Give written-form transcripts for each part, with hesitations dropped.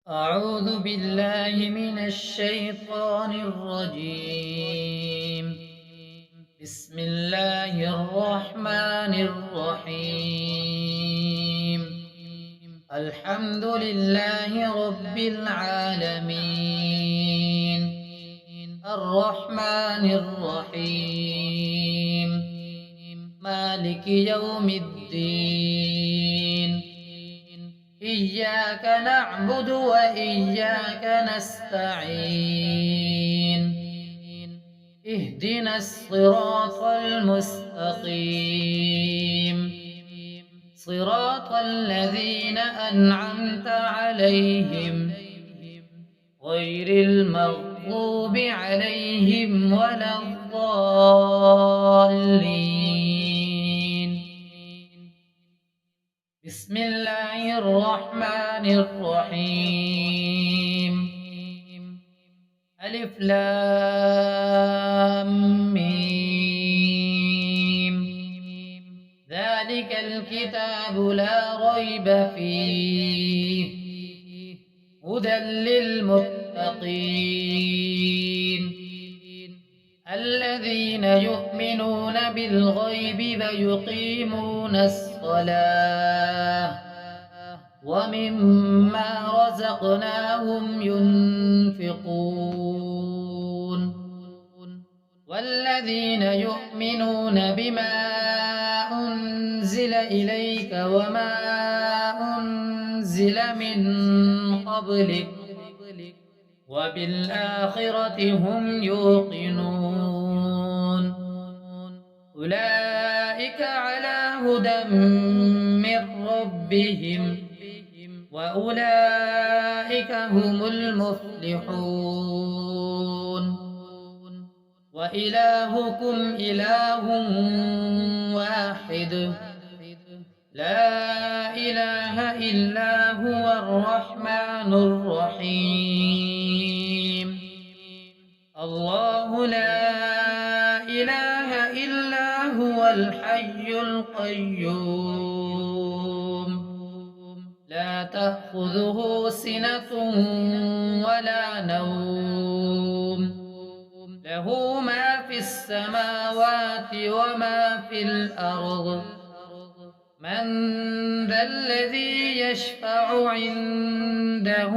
أعوذ بالله من الشيطان الرجيم. بسم الله الرحمن الرحيم. الحمد لله رب العالمين، الرحمن الرحيم، مالك يوم الدين. إياك نعبد وإياك نستعين. اهدنا الصراط المستقيم، صراط الذين أنعمت عليهم غير المغضوب عليهم ولا الضالين. بسم الله الرحمن الرحيم. ألف لام ميم. ذلك الكتاب لا ريب فيه، هدى للمتقين الذين يؤمنون بالغيب ويقيمون الصلاة ومما رزقناهم ينفقون. والذين يؤمنون بما أنزل إليك وما أنزل من قبلك وبالآخرة هم يوقنون. أولئك على هدى من ربهم وأولئك هم المفلحون. وإلهكم إله واحد، لا إله إلا هو الرحمن الرحيم. الله لا إله إلا هو الحي القيوم، لا تأخذه سنة ولا نوم، له ما في السماوات وما في الأرض. من ذا الذي يشفع عنده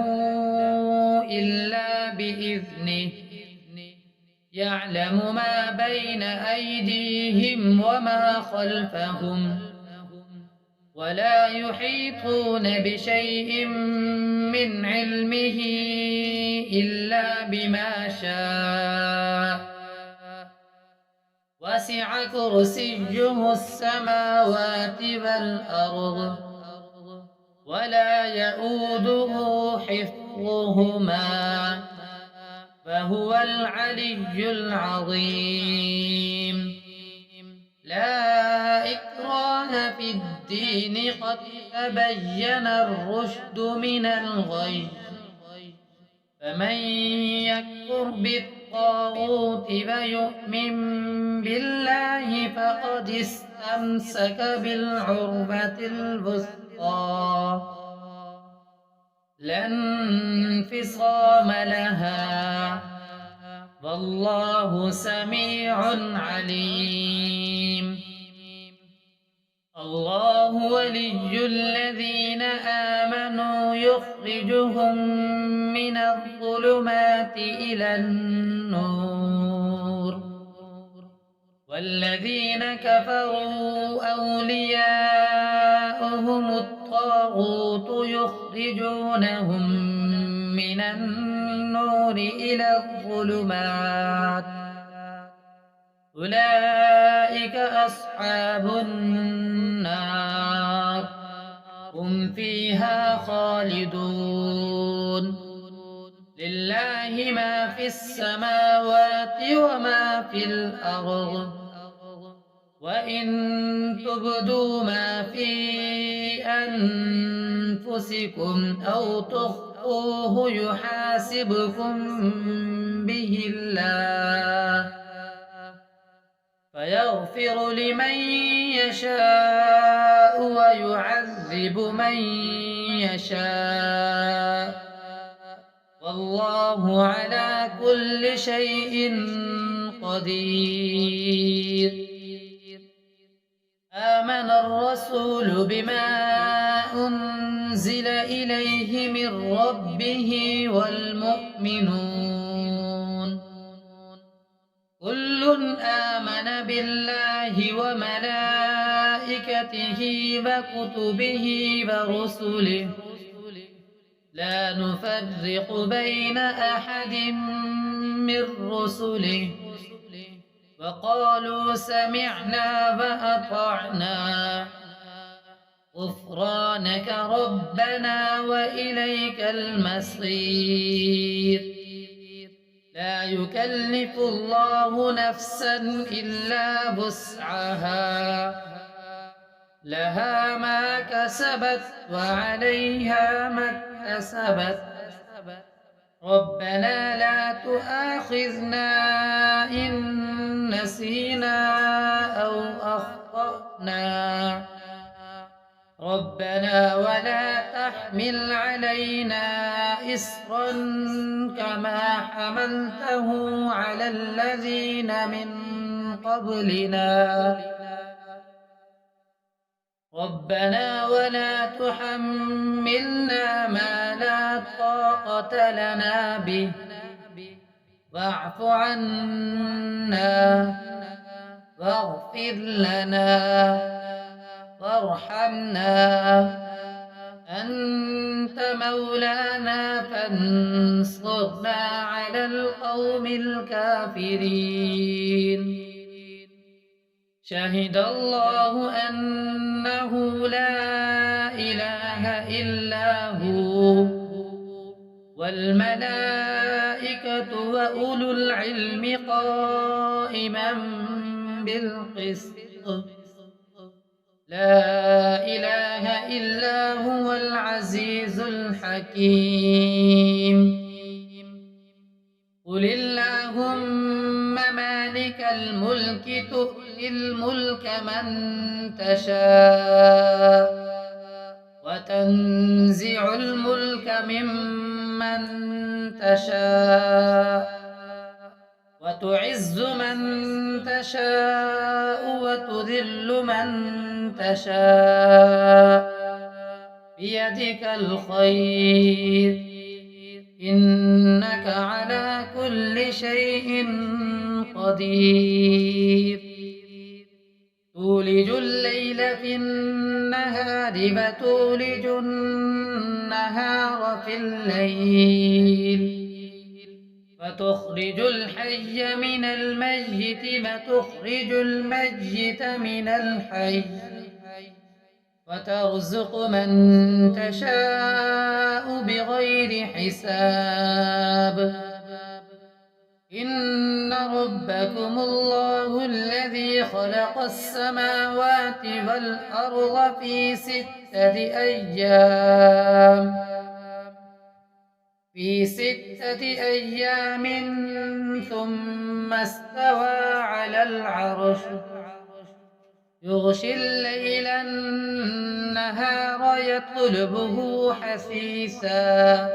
إلا بإذنه، يعلم ما بين أيديهم وما خلفهم، ولا يحيطون بشيء من علمه إلا بما شاء. وسع كرسيه السماوات والأرض ولا يؤوده حفظهما فهو العلي العظيم. لا إكراه في الدين، قد تبين الرشد من الغي. فمن يكفر بالطاغوت ويؤمن بالله فقد استمسك بالعروة الوثقى، لا انفصام لها، والله سميع عليم. الله ولي الذين آمنوا يخرجهم من الظلمات إلى النور، والذين كفروا أولياؤهم الطاغوت يخرجونهم من النور إلى الظلمات. أولئك أصحاب النار، هم فيها خالدون. لله ما في السماوات وما في الأرض، وإن تبدوا ما في أنفسكم أو تخفوه يحاسبكم به الله، فيغفر لمن يشاء ويعذب من يشاء، والله على كل شيء قدير. آمن الرسول بما أنزل إليه من ربه والمؤمنون كل آمن بالله وملائكته وكتبه ورسله لا نفرق بين أحد من رسله وقالوا سمعنا وأطعنا غفرانك ربنا وإليك المصير. لا يكلف الله نفسا إلا وسعها لها ما كسبت وعليها ما اكتسبت ربنا لا تؤاخذنا إن نسينا أو أخطأنا ربنا ولا تحمل علينا إصرا كما حملته على الذين من قبلنا ربنا ولا تحملنا ما لا طاقة لنا به واعف عنا واغفر لنا وارحمنا أنت مولانا فانصرنا على القوم الكافرين. شهد الله أنه لا إله إلا هو والملائكة وأولو العلم قائما بالقسط لا إله إلا هو العزيز الحكيم. قل اللهم مالك الملك تؤتي الملك من تشاء وتنزع الملك ممن تشاء وتعز من تشاء وتذل من تشاء بيدك الخير إنك على كل شيء قدير. تولج الليل في النهار وتولج النهار في الليل وتخرج الحي من الميت وتخرج الميت من الحي وترزق من تشاء بغير حساب. إن ربكم الله الذي خلق السماوات والأرض في 6 أيام ثم استوى على العرش يغشي الليل النهار يطلبه حثيثا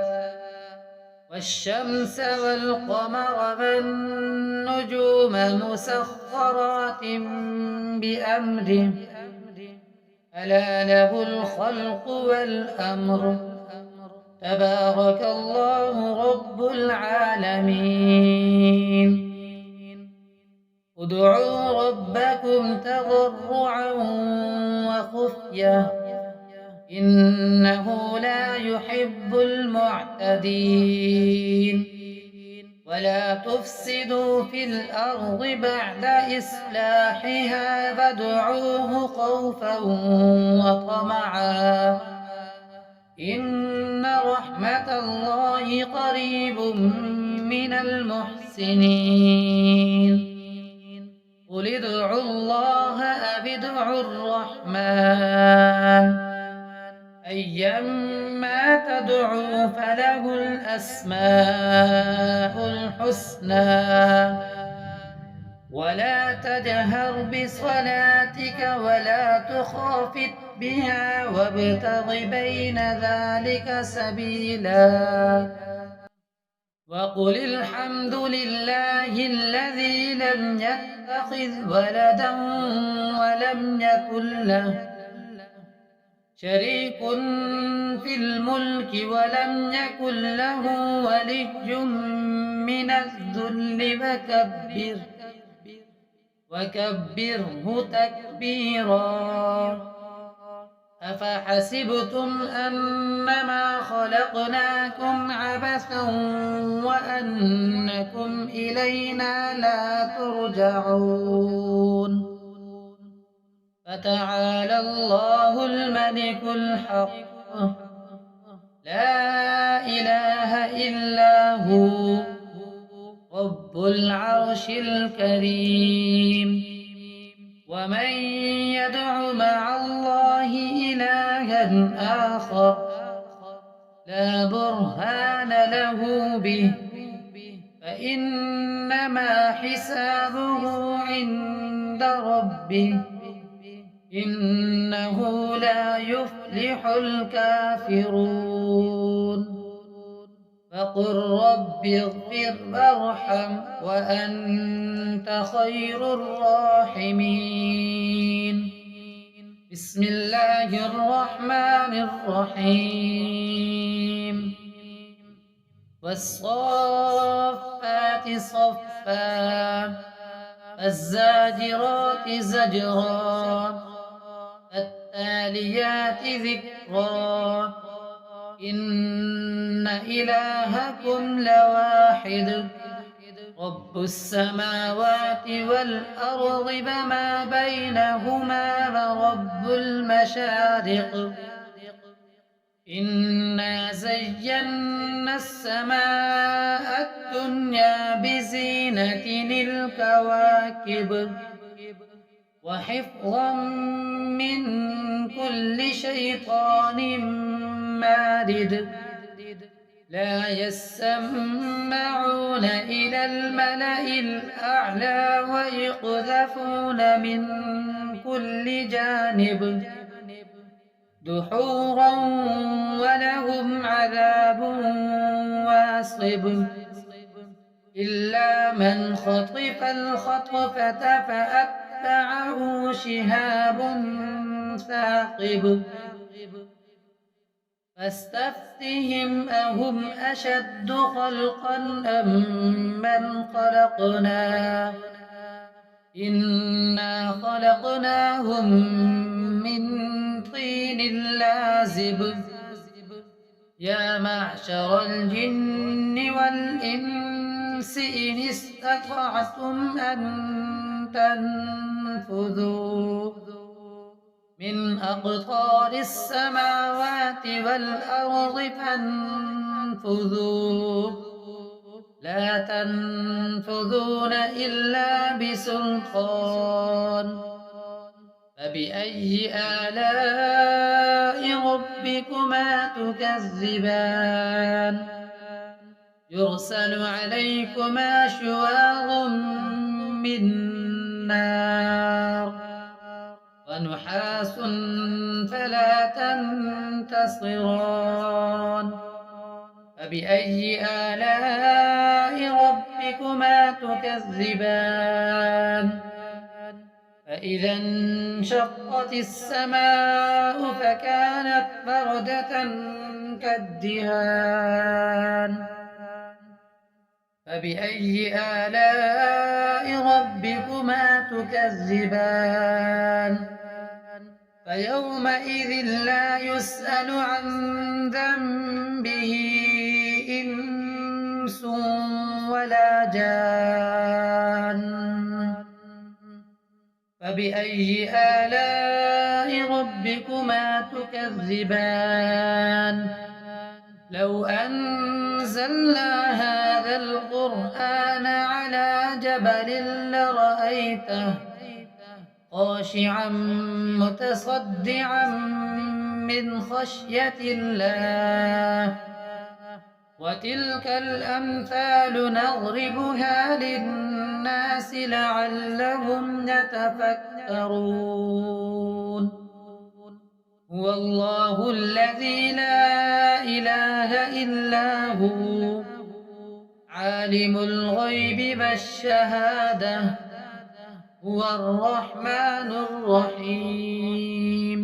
والشمس والقمر والنجوم مسخرات بأمره ألا له الخلق والأمر تبارك الله رب العالمين. ادعوا ربكم تضرعا وخفية إنه لا يحب المعتدين. ولا تفسدوا في الأرض بعد إصلاحها وادعوه خوفا وطمعا إن رحمة الله قريب من المحسنين. قل ادعوا الله أو ادعوا الرحمن أيما تدعوا فله الأسماء الحسنى ولا تجهر بصلاتك ولا تخافت بها وابتغ بين ذلك سبيلا. وقل الحمد لله الذي لم يتخذ ولدا ولم يكن له شريك في الملك ولم يكن له ولي من الذل وكبره تكبيرا. أفحسبتم أنما خلقناكم عبثا وأنكم إلينا لا ترجعون. فتعالى الله الملك الحق لا إله إلا هو رب العرش الكريم. ومن يدع مع الله إلها آخر لا برهان له به فإنما حسابه عند ربه إنه لا يفلح الكافرون. فقل رب اغفر وارحم وأنت خير الراحمين. بسم الله الرحمن الرحيم. والصافات صفا فالزاجرات زجرا فالتاليات ذكرا إن إلهكم لواحد رب السماوات والأرض وما بينهما ورب المشارق إنا زينا السماء الدنيا بزينة الكواكب وحفظا من كل شيطان مارد لا يسمعون إلى الملأ الأعلى ويقذفون من كل جانب دحورا ولهم عذاب واصب إلا من خطف الخطفة فأتبعه شهاب ثاقب فاستفتهم أهم أشد خلقا أم من خلقنا إنا خلقناهم من طين لازب يا معشر الجن والإنس إن استطعتم أن تنفذوا من أقطار السماوات والأرض فانفذوا لا تنفذون إلا بسلطان. فبأي آلاء ربكما تكذبان يرسل عليكما شواظ من نار ونحاس فلا تنتصران. فبأي آلاء ربكما تكذبان فإذا انشقت السماء فكانت وردة كالدهان. فبأي آلاء ربكما تكذبان فيومئذ لا يسأل عن ذنبه إنس ولا جان. فبأي آلاء ربكما تكذبان لو أنزلنا هذا القرآن على جبل لرأيته خاشعا متصدعا من خشية الله. وتلك الأمثال نضربها للناس لعلهم يتفكرون. هو الله الذي لا إله إلا هو عالم الغيب والشهادة هو الرحمن الرحيم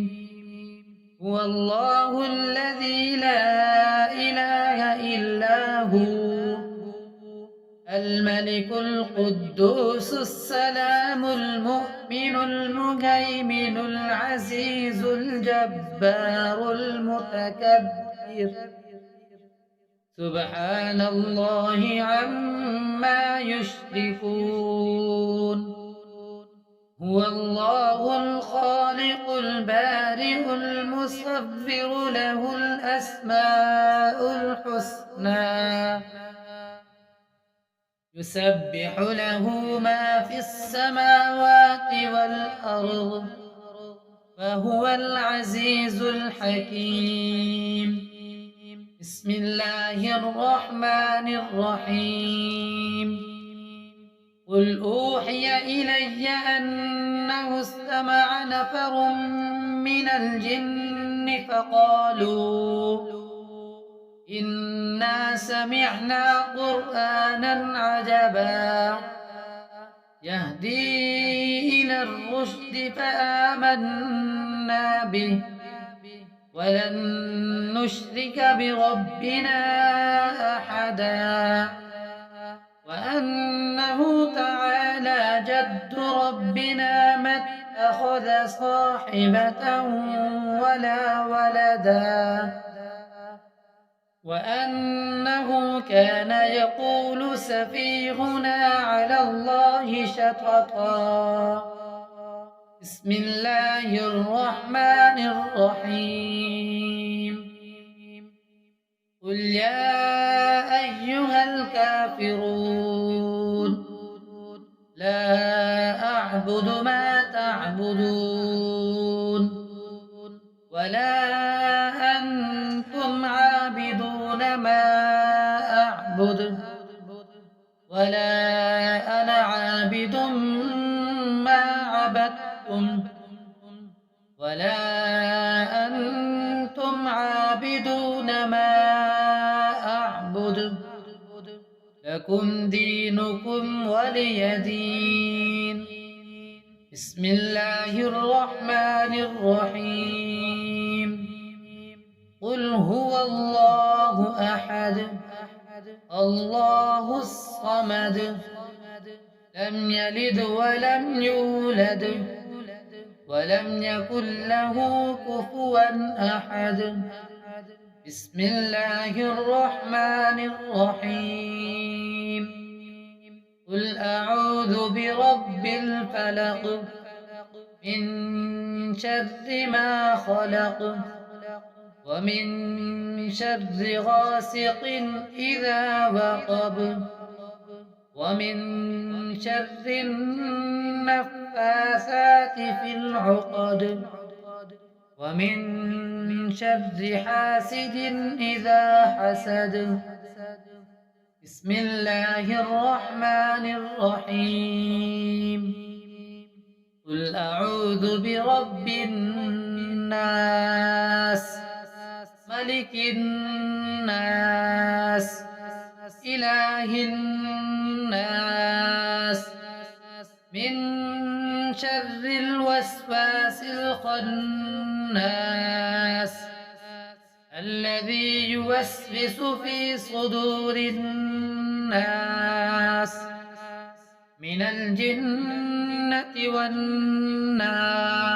هو الله الذي لا إله إلا هو الملك القدوس السلام المؤمن المهيمن العزيز الجبار المتكبر سبحان الله عما يشركون هو الله الخالق البارئ المصور له الأسماء الحسنى يسبح له ما في السماوات والأرض وهو العزيز الحكيم بسم الله الرحمن الرحيم قل أوحي إلي أنه استمع نفر من الجن فقالوا إنا سمعنا قرآنا عجبا يهدي إلى الرشد فآمنا به ولن نشرك بربنا أحدا وأنه تعالى جد ربنا ما اتخذ صاحبة ولا ولدا وأنه كان يقول سفيهنا على الله شططا بسم الله الرحمن الرحيم قل يا أيها الكافرون لا أعبد ما تعبدون ولا أنتم عابدون ما أعبد ولا أنا عابد ما عبدتم ولا أنتم عابدون ما أعبد لكم دينكم ولي دين بسم الله الرحمن الرحيم قل هو الله أحد الله الصمد لم يلد ولم يولد ولم يكن له كفوا أحد بسم الله الرحمن الرحيم قل أعوذ برب الفلق من شر ما خلق ومن شر غاسق إذا وقب ومن شر النفاثات في العقد ومن شر حاسد إذا حسد بسم الله الرحمن الرحيم قل أعوذ برب الناس ملك الناس إله الناس من شر الوسواس الخناس الذي يوسوس في صدور الناس من الجنة والناس